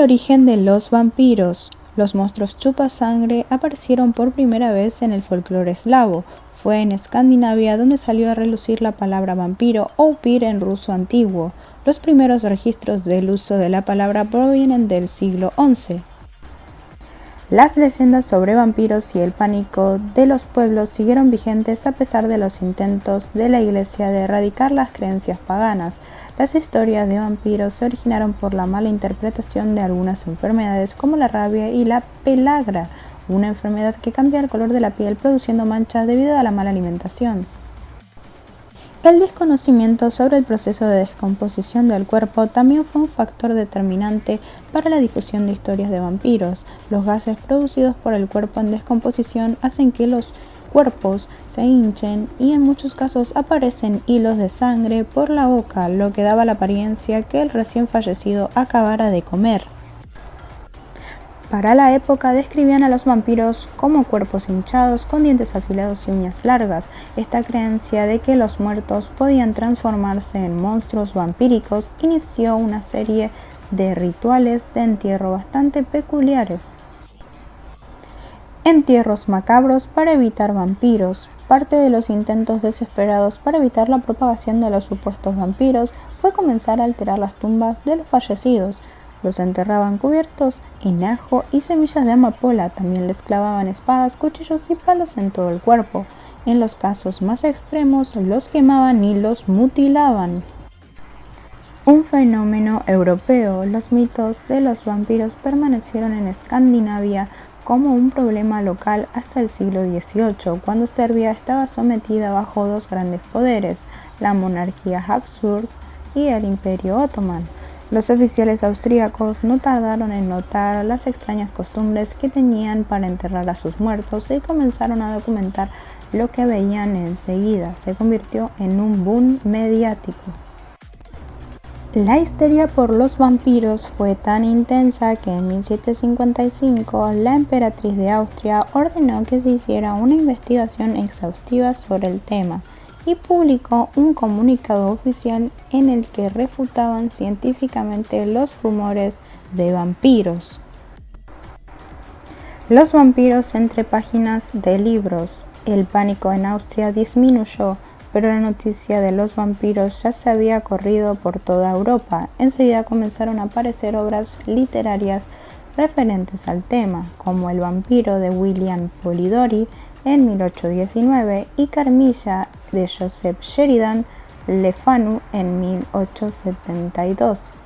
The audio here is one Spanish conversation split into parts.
origen de los vampiros. Los monstruos chupasangre aparecieron por primera vez en el folclore eslavo. Fue en Escandinavia donde salió a relucir la palabra vampiro o upir en ruso antiguo. Los primeros registros del uso de la palabra provienen del siglo XI. Las leyendas sobre vampiros y el pánico de los pueblos siguieron vigentes a pesar de los intentos de la Iglesia de erradicar las creencias paganas. Las historias de vampiros se originaron por la mala interpretación de algunas enfermedades como la rabia y la pelagra, una enfermedad que cambia el color de la piel produciendo manchas debido a la mala alimentación. El desconocimiento sobre el proceso de descomposición del cuerpo también fue un factor determinante para la difusión de historias de vampiros. Los gases producidos por el cuerpo en descomposición hacen que los cuerpos se hinchen y en muchos casos aparecen hilos de sangre por la boca, lo que daba la apariencia que el recién fallecido acabara de comer. Para la época describían a los vampiros como cuerpos hinchados con dientes afilados y uñas largas. Esta creencia de que los muertos podían transformarse en monstruos vampíricos inició una serie de rituales de entierro bastante peculiares. Entierros macabros para evitar vampiros. Parte de los intentos desesperados para evitar la propagación de los supuestos vampiros fue comenzar a alterar las tumbas de los fallecidos. Los enterraban cubiertos en ajo y semillas de amapola. También les clavaban espadas, cuchillos y palos en todo el cuerpo. En los casos más extremos, los quemaban y los mutilaban. Un fenómeno europeo. Los mitos de los vampiros permanecieron en Escandinavia como un problema local hasta el siglo XVIII, cuando Serbia estaba sometida bajo dos grandes poderes, la monarquía Habsburg y el Imperio Otomán. Los oficiales austríacos no tardaron en notar las extrañas costumbres que tenían para enterrar a sus muertos y comenzaron a documentar lo que veían enseguida. Se convirtió en un boom mediático. La histeria por los vampiros fue tan intensa que en 1755 la emperatriz de Austria ordenó que se hiciera una investigación exhaustiva sobre el tema y publicó un comunicado oficial en el que refutaban científicamente los rumores de vampiros. Los vampiros entre páginas de libros. El pánico en Austria disminuyó, pero la noticia de los vampiros ya se había corrido por toda Europa. Enseguida comenzaron a aparecer obras literarias referentes al tema, como El vampiro de William Polidori en 1819 y Carmilla de Joseph Sheridan Le Fanu en 1872.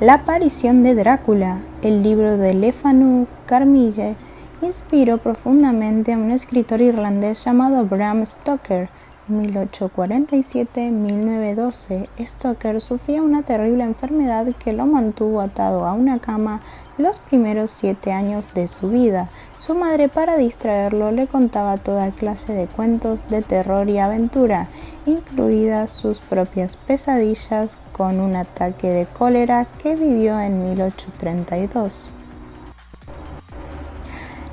La aparición de Drácula. El libro de Le Fanu Carmille inspiró profundamente a un escritor irlandés llamado Bram Stoker. En 1847-1912, Stoker sufría una terrible enfermedad que lo mantuvo atado a una cama los primeros 7 años de su vida. Su madre, para distraerlo, le contaba toda clase de cuentos de terror y aventura, incluidas sus propias pesadillas con un ataque de cólera que vivió en 1832.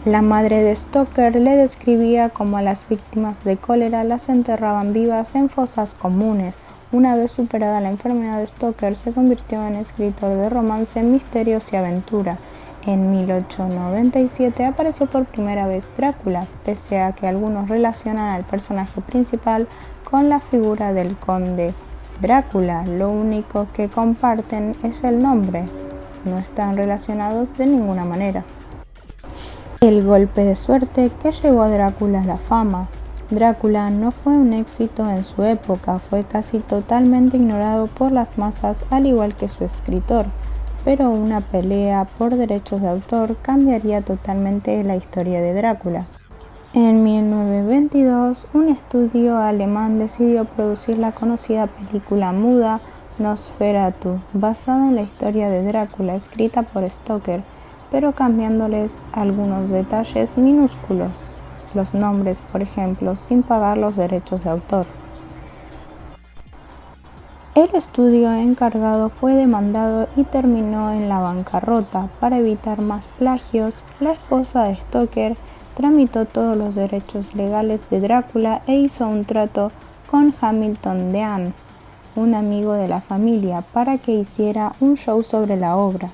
La madre de Stoker le describía cómo a las víctimas de cólera las enterraban vivas en fosas comunes. Una vez superada la enfermedad de Stoker, se convirtió en escritor de romance, misterios y aventura. En 1897 apareció por primera vez Drácula, pese a que algunos relacionan al personaje principal con la figura del conde Drácula. Lo único que comparten es el nombre, no están relacionados de ninguna manera. El golpe de suerte que llevó a Drácula a la fama. Drácula no fue un éxito en su época, fue casi totalmente ignorado por las masas al igual que su escritor, pero una pelea por derechos de autor cambiaría totalmente la historia de Drácula. En 1922, un estudio alemán decidió producir la conocida película muda Nosferatu, basada en la historia de Drácula escrita por Stoker, pero cambiándoles algunos detalles minúsculos, los nombres, por ejemplo, sin pagar los derechos de autor. El estudio encargado fue demandado y terminó en la bancarrota. Para evitar más plagios, la esposa de Stoker tramitó todos los derechos legales de Drácula e hizo un trato con Hamilton Dean, un amigo de la familia, para que hiciera un show sobre la obra.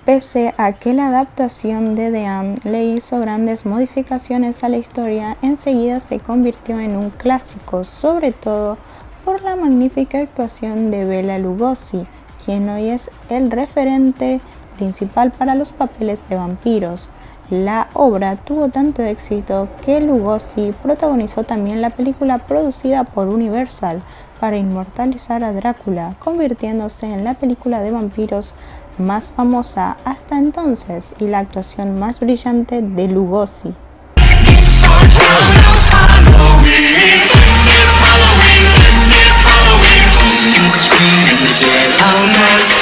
Pese a que la adaptación de Dean le hizo grandes modificaciones a la historia, enseguida se convirtió en un clásico, sobre todo por la magnífica actuación de Bela Lugosi, quien hoy es el referente principal para los papeles de vampiros. La obra tuvo tanto éxito que Lugosi protagonizó también la película producida por Universal para inmortalizar a Drácula, convirtiéndose en la película de vampiros más famosa hasta entonces y la actuación más brillante de Lugosi. Halloween, this is Halloween. You can scream in the dead of night.